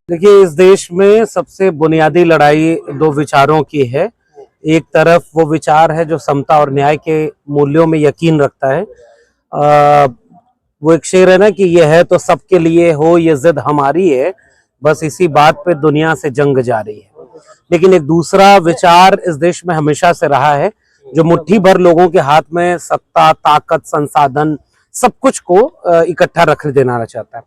देखिए, इस देश में सबसे बुनियादी लड़ाई दो विचारों की है। एक तरफ वो विचार है जो समता और न्याय के मूल्यों में यकीन रखता है। वो एक शेर है ना कि ये है तो सबके लिए हो, ये जिद हमारी है, बस इसी बात पे दुनिया से जंग जारी है। लेकिन एक दूसरा विचार इस देश में हमेशा से रहा है, जो मुट्ठी भर लोगों के हाथ में सत्ता, ताकत, संसाधन सब कुछ को इकट्ठा रख देना चाहता है।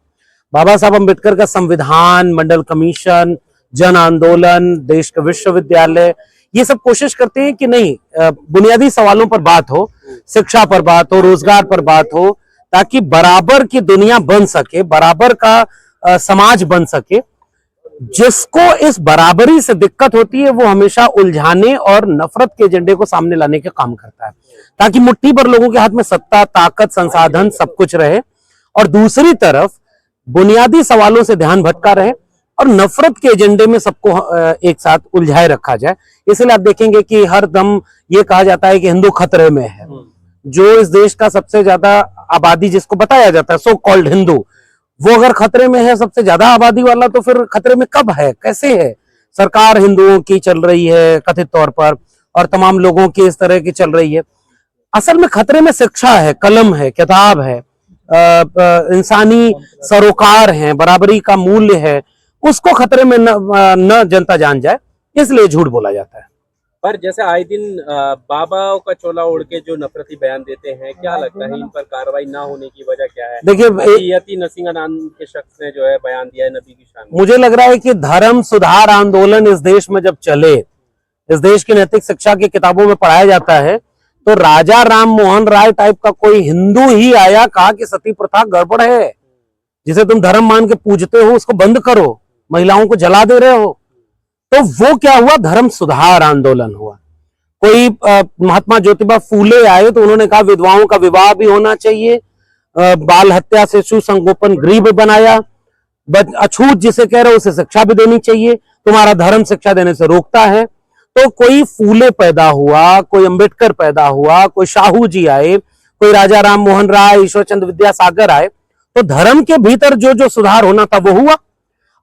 बाबा साहब अम्बेडकर का संविधान, मंडल कमीशन, जन आंदोलन, देश के विश्वविद्यालय, ये सब कोशिश करते हैं कि नहीं, बुनियादी सवालों पर बात हो, शिक्षा पर बात हो, रोजगार पर बात हो, ताकि बराबर की दुनिया बन सके, बराबर का समाज बन सके। जिसको इस बराबरी से दिक्कत होती है वो हमेशा उलझाने और नफरत के एजेंडे को सामने लाने का काम करता है, ताकि मुट्ठी भर लोगों के हाथ में सत्ता, ताकत, संसाधन सब कुछ रहे और दूसरी तरफ बुनियादी सवालों से ध्यान भटका रहे और नफरत के एजेंडे में सबको एक साथ उलझाए रखा जाए। इसलिए आप देखेंगे कि हर दम ये कहा जाता है कि हिंदू खतरे में है। जो इस देश का सबसे ज्यादा आबादी जिसको बताया जाता है सो कॉल्ड हिंदू, वो अगर खतरे में है, सबसे ज्यादा आबादी वाला, तो फिर खतरे में कब है, कैसे है? सरकार हिंदुओं की चल रही है कथित तौर पर और तमाम लोगों की इस तरह की चल रही है। असल में खतरे में शिक्षा है, कलम है, किताब है, इंसानी सरोकार है, बराबरी का मूल्य है, उसको खतरे में न जनता जान जाए, इसलिए झूठ बोला जाता है। पर जैसे आए दिन बाबाओं का चोला ओढ़ के जो नफरती बयान देते हैं, क्या लगता है इन पर कार्रवाई ना होने की वजह क्या है? देखिए, नरसिंह नाम के शख्स ने जो है बयान दिया है नबी की शान में। मुझे लग रहा है कि धर्म सुधार आंदोलन इस देश में जब चले, इस देश की नैतिक शिक्षा की किताबों में पढ़ाया जाता है, तो राजा राम मोहन राय टाइप का कोई हिंदू ही आया, कहा कि सती प्रथा गड़बड़ है, जिसे तुम धर्म मान के पूजते हो उसको बंद करो, महिलाओं को जला दे रहे हो। तो वो क्या हुआ? धर्म सुधार आंदोलन हुआ। कोई महात्मा ज्योतिबा फूले आए तो उन्होंने कहा विधवाओं का विवाह भी होना चाहिए, बाल हत्या से सुसंगोपन गृह बनाया, अछूत जिसे कह रहे हो उसे शिक्षा भी देनी चाहिए, तुम्हारा धर्म शिक्षा देने से रोकता है। तो कोई फूले पैदा हुआ, कोई अंबेडकर पैदा हुआ, कोई शाहू जी आए, कोई राजा राम मोहन राय, ईश्वर चंद्र विद्यासागर आए, तो धर्म के भीतर जो जो सुधार होना था वो हुआ।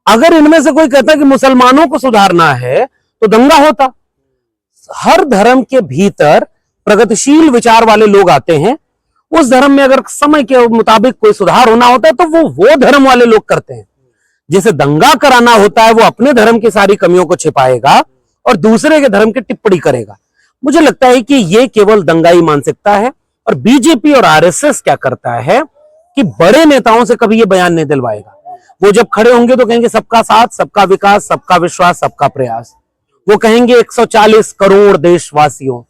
अगर इनमें से कोई कहता कि मुसलमानों को सुधारना है तो दंगा होता। हर धर्म के भीतर प्रगतिशील विचार वाले लोग आते हैं, उस धर्म में अगर समय के मुताबिक कोई सुधार होना होता है तो वो धर्म वाले लोग करते हैं। जिसे दंगा कराना होता है वो अपने धर्म की सारी कमियों को छिपाएगा और दूसरे के धर्म की टिप्पणी करेगा। मुझे लगता है कि ये केवल दंगाई मानसिकता है। और बीजेपी और आरएसएस क्या करता है कि बड़े नेताओं से कभी ये बयान नहीं दिलवाएगा। वो जब खड़े होंगे तो कहेंगे सबका साथ, सबका विकास, सबका विश्वास, सबका प्रयास। वो कहेंगे 140 करोड़ देशवासियों,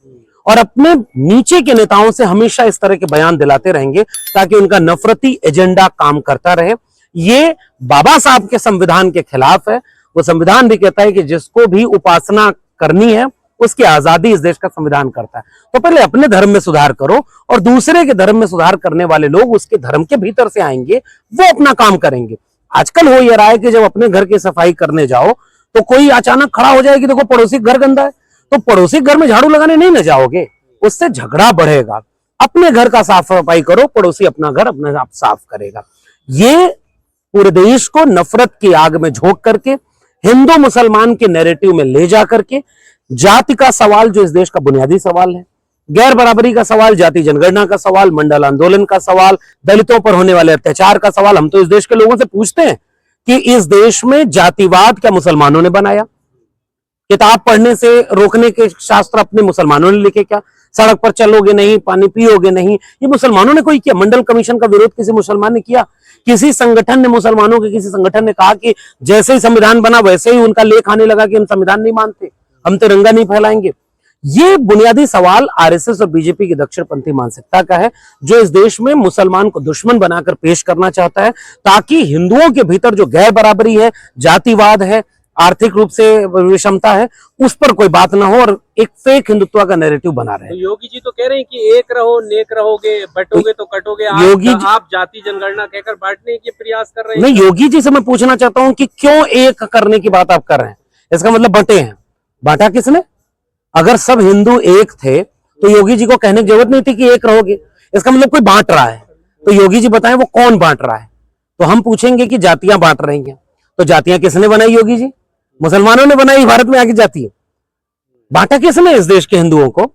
और अपने नीचे के नेताओं से हमेशा इस तरह के बयान दिलाते रहेंगे ताकि उनका नफरती एजेंडा काम करता रहे। ये बाबा साहब के संविधान के खिलाफ है। वो संविधान भी कहता है कि जिसको भी उपासना करनी है उसकी आजादी इस देश का संविधान करता है। तो पहले अपने धर्म में सुधार करो और दूसरे के धर्म में सुधार करने वाले लोग उसके धर्म के भीतर से आएंगे, वो अपना काम करेंगे। आजकल हो ये रहा है कि जब अपने घर की सफाई करने जाओ तो कोई अचानक खड़ा हो जाए कि देखो पड़ोसी घर गंदा है, तो पड़ोसी घर में झाड़ू लगाने नहीं न जाओगे, उससे झगड़ा बढ़ेगा। अपने घर का साफ सफाई करो, पड़ोसी अपना घर अपने आप साफ करेगा। ये पूरे देश को नफरत की आग में झोंक करके, हिंदू मुसलमान के नैरेटिव में ले जा करके, जाति का सवाल जो इस देश का बुनियादी सवाल है, गैर बराबरी का सवाल, जाति जनगणना का सवाल, मंडल आंदोलन का सवाल, दलितों पर होने वाले अत्याचार का सवाल, हम तो इस देश के लोगों से पूछते हैं कि इस देश में जातिवाद क्या मुसलमानों ने बनाया? किताब पढ़ने से रोकने के शास्त्र अपने मुसलमानों ने लिखे क्या? सड़क पर चलोगे नहीं, पानी पियोगे नहीं, ये मुसलमानों ने कोई किया? मंडल कमीशन का विरोध किसी मुसलमान ने किया? किसी संगठन ने, मुसलमानों के किसी संगठन ने कहा कि जैसे ही संविधान बना वैसे ही उनका लेख आने लगा कि हम संविधान नहीं मानते, हम तिरंगा नहीं फहलाएंगे? ये बुनियादी सवाल आरएसएस और बीजेपी की दक्षिणपंथी मानसिकता का है, जो इस देश में मुसलमान को दुश्मन बनाकर पेश करना चाहता है, ताकि हिंदुओं के भीतर जो गैर बराबरी है, जातिवाद है, आर्थिक रूप से विषमता है, उस पर कोई बात ना हो और एक फेक हिंदुत्व का नैरेटिव बना रहे। तो योगी जी तो कह रहे हैं कि एक रहो, नेक रहोगे, बटोगे तो कटोगे। योगी आप जाति जनगणना कहकर बांटने के प्रयास कर रहे हैं। नहीं, योगी जी से मैं पूछना चाहता हूं कि क्यों एक करने की बात आप कर रहे हैं? इसका मतलब बंटे हैं। बांटा किसने? अगर सब हिंदू एक थे तो योगी जी को कहने की जरूरत नहीं थी कि एक रहोगे। इसका मतलब कोई बांट रहा है, तो योगी जी बताएं वो कौन बांट रहा है? तो हम पूछेंगे कि जातियां बांट रही हैं, तो जातियां किसने बनाई योगी जी? मुसलमानों ने बनाई भारत में आके जाती। बांटा किसने इस देश के हिंदुओं को?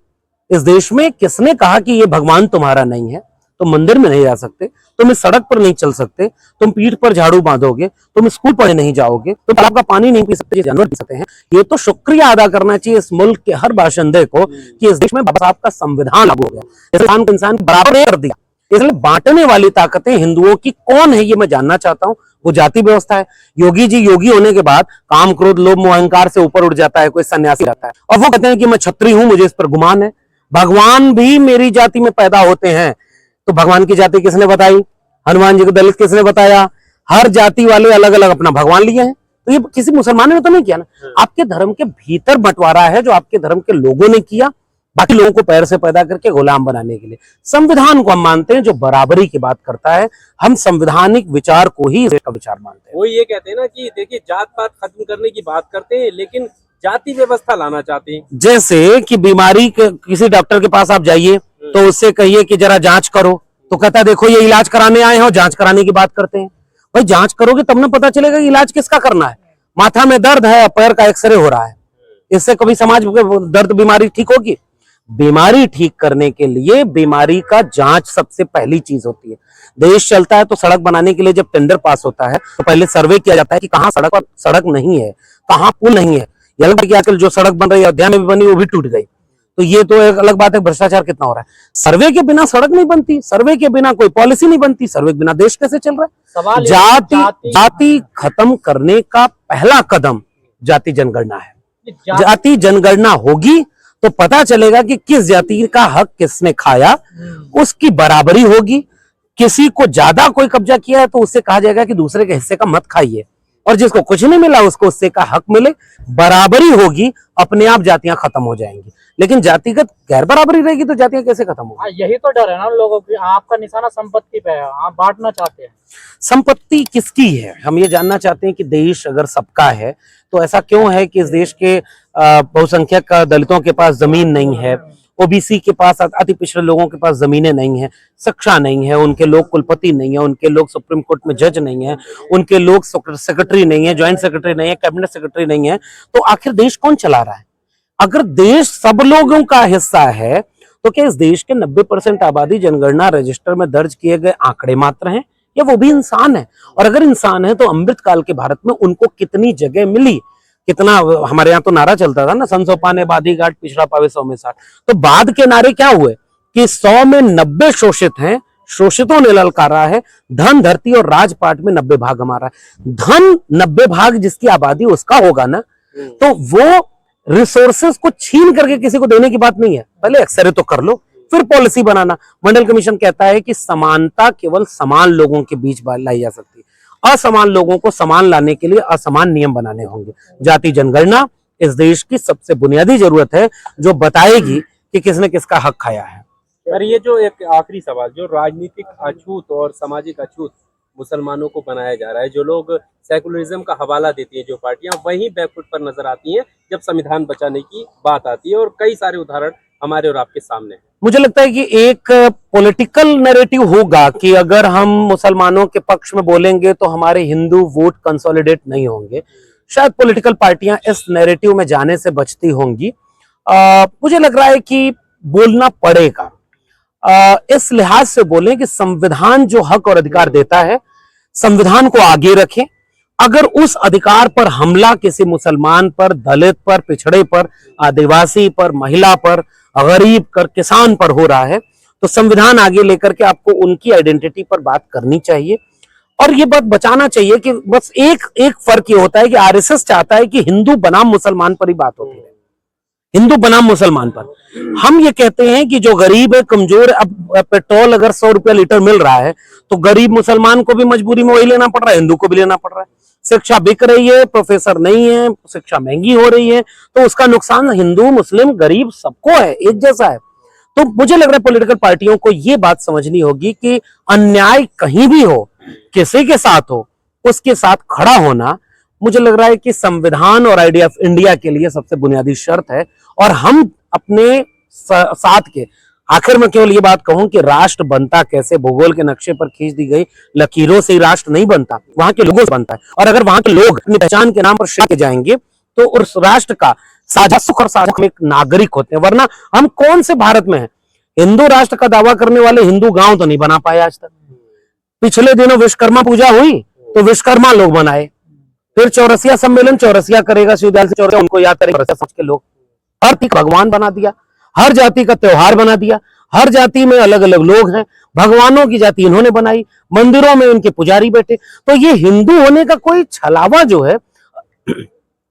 इस देश में किसने कहा कि ये भगवान तुम्हारा नहीं है, तुम मंदिर में नहीं जा सकते, तुम इस सड़क पर नहीं चल सकते, तुम पीठ पर झाड़ू बांधोगे, तुम स्कूल पढ़ने नहीं जाओगे, तुम तालाब का पानी नहीं पी सकते, जानवर पी सकते हैं। ये तो शुक्रिया अदा करना चाहिए इस मुल्क के हर बाशिंदे को कि इस देश में बाबा साहब का संविधान लागू हो गया, इंसान को इंसान बराबर कर दिया। इसलिए बांटने वाली ताकतें हिंदुओं की कौन है ये मैं जानना चाहता हूं। वो जाति व्यवस्था है। योगी जी योगी होने के बाद काम क्रोध लोभ मोह अहंकार से ऊपर उठ जाता है, कोई सन्यासी रहता है और वो कहते हैं कि मैं छत्री हूं, मुझे इस पर गुमान है। भगवान भी मेरी जाति में पैदा होते हैं। तो भगवान की जाति किसने बताई? हनुमान जी को दलित किसने बताया? हर जाति वाले अलग अलग अपना भगवान लिए हैं। तो ये किसी मुसलमान ने तो नहीं किया ना, आपके धर्म के भीतर बंटवारा है जो आपके धर्म के लोगों ने किया, बाकी लोगों को पैर से पैदा करके गुलाम बनाने के लिए। संविधान को हम मानते हैं जो बराबरी की बात करता है, हम संवैधानिक विचार को ही इसका विचार मानते हैं। वो ये कहते हैं ना कि देखिए जात पात खत्म करने की बात करते हैं लेकिन जाति व्यवस्था लाना चाहते हैं। जैसे कि बीमारी किसी डॉक्टर के पास आप जाइए तो उससे कहिए कि जरा जांच करो, तो कहता है देखो ये इलाज कराने आए हो, जांच कराने की बात करते हैं। भाई जांच करोगे तब ना पता चलेगा कि इलाज किसका करना है। माथा में दर्द है, पैर का एक्सरे हो रहा है, इससे कभी समाज में दर्द बीमारी ठीक होगी? बीमारी ठीक करने के लिए बीमारी का जांच सबसे पहली चीज होती है। देश चलता है तो सड़क बनाने के लिए जब टेंडर पास होता है तो पहले सर्वे किया जाता है कि कहां सड़क और सड़क नहीं है, कहां पुल नहीं है। ये अलग कि आजकल जो सड़क बन रही है अयोध्या में भी बनी वो भी टूट गई, तो ये तो एक अलग बात है। भ्रष्टाचार कितना हो रहा है। सर्वे के बिना सड़क नहीं बनती, सर्वे के बिना कोई पॉलिसी नहीं बनती, सर्वे के बिना देश कैसे चल रहा है? जाति खत्म करने का पहला कदम जाति जनगणना है। जाति जनगणना होगी तो पता चलेगा कि किस जाति का हक किसने खाया, उसकी बराबरी होगी। किसी को ज्यादा कोई कब्जा किया है तो उससे कहा जाएगा कि दूसरे के हिस्से का मत खाइए, और जिसको कुछ नहीं मिला उसको उससे का हक मिले। बराबरी होगी, अपने आप जातियां खत्म हो जाएंगी। लेकिन जातिगत गैर बराबरी रहेगी तो जातियां कैसे खत्म होगी? यही तो डर है ना लोगों की। आपका निशाना संपत्ति पे है, आप बांटना चाहते हैं। संपत्ति किसकी है? हम ये जानना चाहते हैं कि देश अगर सबका है तो ऐसा क्यों है कि इस देश के बहुसंख्यक दलितों के पास जमीन नहीं है, ओबीसी के पास, अति पिछड़े लोगों के पास जमीनें नहीं है, शिक्षा नहीं है, उनके लोग कुलपति नहीं है, उनके लोग सुप्रीम कोर्ट में जज नहीं है, उनके लोग सेक्रेटरी नहीं है, ज्वाइंट सेक्रेटरी नहीं है, कैबिनेट सेक्रेटरी नहीं है। तो आखिर देश कौन चला रहा है? अगर देश सब लोगों का हिस्सा है तो क्या इस देश के 90% आबादी जनगणना रजिस्टर में दर्ज किए गए आंकड़े मात्र हैं, या वो भी इंसान है? और अगर इंसान है तो अमृत काल के भारत में उनको कितनी जगह मिली? कितना, हमारे यहाँ तो नारा चलता था ना, 100 पाने बादी घाट पिछड़ा पावे 100 में 60। तो बाद के नारे क्या हुए कि 100 में 90 शोषित हैं, शोषितों ने ललकारा है, धन धरती और राजपाट में 90 भाग हमारा है। धन 90 भाग जिसकी आबादी उसका होगा ना, तो वो रिसोर्सेस को छीन करके किसी को देने की बात नहीं है। पहले एक्सरे तो कर लो, फिर पॉलिसी बनाना। मंडल कमीशन कहता है कि समानता केवल समान लोगों के बीच लाई जा सकती है, असमान लोगों को समान लाने के लिए असमान नियम बनाने होंगे। जाति जनगणना इस देश की सबसे बुनियादी जरूरत है जो बताएगी कि किसने किसका हक खाया है। और ये जो एक आखिरी सवाल, जो राजनीतिक अछूत और सामाजिक अछूत मुसलमानों को बनाया जा रहा है, जो लोग सेकुलरिज्म का हवाला देती है जो पार्टियां, वहीं बैकफुट पर नजर आती हैं जब संविधान बचाने की बात आती है, और कई सारे उदाहरण हमारे और आपके सामने हैं। मुझे लगता है कि एक पॉलिटिकल नैरेटिव होगा कि अगर हम मुसलमानों के पक्ष में बोलेंगे तो हमारे हिंदू वोट कंसोलिडेट नहीं होंगे। शायद पॉलिटिकल पार्टियां इस नैरेटिव में जाने से बचती होंगी। मुझे लग रहा है कि बोलना पड़ेगा, इस लिहाज से बोलें कि संविधान जो हक और अधिकार देता है, संविधान को आगे रखें। अगर उस अधिकार पर हमला किसी मुसलमान पर, दलित पर, पिछड़े पर, आदिवासी पर, महिला पर, गरीब पर, किसान पर हो रहा है तो संविधान आगे लेकर के आपको उनकी आइडेंटिटी पर बात करनी चाहिए और ये बात बचाना चाहिए कि बस एक फर्क ये होता है कि आरएसएस चाहता है कि हिंदू बनाम मुसलमान पर ही बात होती है, हिंदू बनाम मुसलमान पर। हम ये कहते हैं कि जो गरीब है, कमजोर है, अब पेट्रोल अगर 100 रुपया लीटर मिल रहा है तो गरीब मुसलमान को भी मजबूरी में वही लेना पड़ रहा है, हिंदू को भी लेना पड़ रहा है। शिक्षा बिक रही है, प्रोफेसर नहीं है, शिक्षा महंगी हो रही है, तो उसका नुकसान हिंदू मुस्लिम गरीब सबको है, एक जैसा है। तो मुझे लग रहा है पॉलिटिकल पार्टियों को ये बात समझनी होगी कि अन्याय कहीं भी हो, किसी के साथ हो, उसके साथ खड़ा होना मुझे लग रहा है कि संविधान और आइडिया ऑफ इंडिया के लिए सबसे बुनियादी शर्त है। और हम अपने साथ के आखिर में केवल ये बात कहूं कि राष्ट्र बनता कैसे, भूगोल के नक्शे पर खींच दी गई लकीरों से ही राष्ट्र नहीं बनता, वहां के लोगों से बनता है। और अगर वहां के लोग अपनी पहचान के नाम पर शरण के जाएंगे तो उस राष्ट्र का साझा सुख और साझा हम एक नागरिक होते हैं। वरना हम कौन से भारत में हैं? हिंदू राष्ट्र का दावा करने वाले हिंदू गांव तो नहीं बना पाए आज तक। पिछले दिनों विश्वकर्मा पूजा हुई तो विश्वकर्मा लोग बनाए, फिर चौरसिया सम्मेलन चौरसिया करेगा, शिवदयाल से चौरसिया उनको याद करेंगे चौरसिया समाज के लोग। हर जाति भगवान बना दिया, हर जाति का त्योहार बना दिया, हर जाति में अलग अलग लोग हैं, भगवानों की जाति इन्होंने बनाई, मंदिरों में इनके पुजारी बैठे। तो ये हिंदू होने का कोई छलावा जो है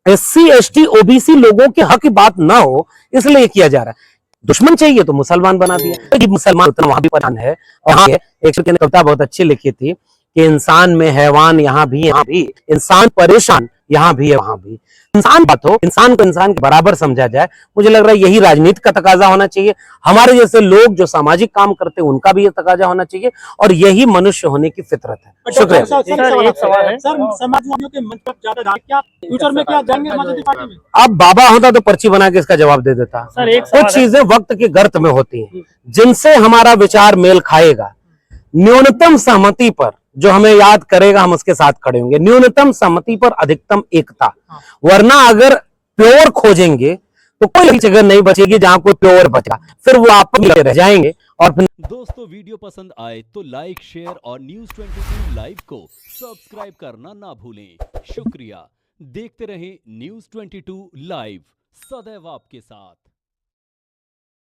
SC ST OBC लोगों के हक की बात ना हो इसलिए किया जा रहा है। दुश्मन चाहिए तो मुसलमान बना दिया। तो मुसलमान उतना वहां भी परेशान है। और हाँ, एक ने कविता बहुत अच्छी लिखी थी कि इंसान में हैवान यहाँ भी इंसान परेशान यहाँ भी है वहां भी। इंसान बात हो, इंसान को इंसान के बराबर समझा जाए। मुझे लग रहा है यही राजनीति का तकाजा होना चाहिए। हमारे जैसे लोग जो सामाजिक काम करते हैं उनका भी ये तकाजा होना चाहिए और यही मनुष्य होने की फितरत है। शुक्रिया। सर एक सवाल है, सर समाजवादियों के मंच पर ज्यादा जाएंगे क्या फ्यूचर में, क्या जाएंगे समाजवादी पार्टी में? अब बाबा होता तो पर्ची बना के इसका जवाब दे देता। सर एक सवाल कुछ चीजें वक्त के गर्त में होती हैं जिनसे हमारा विचार मेल खाएगा। न्यूनतम सहमति पर जो हमें याद करेगा हम उसके साथ खड़े होंगे, न्यूनतम सहमति पर अधिकतम एकता। वरना अगर प्योर खोजेंगे तो कोई जगह नहीं बचेगी जहां कोई प्योर बचा, फिर वो आपस में रह जाएंगे। और फिर दोस्तों वीडियो पसंद आए तो लाइक, शेयर और News 22 लाइव को सब्सक्राइब करना ना भूलें। शुक्रिया। देखते रहें News 22 लाइव, सदैव आपके साथ।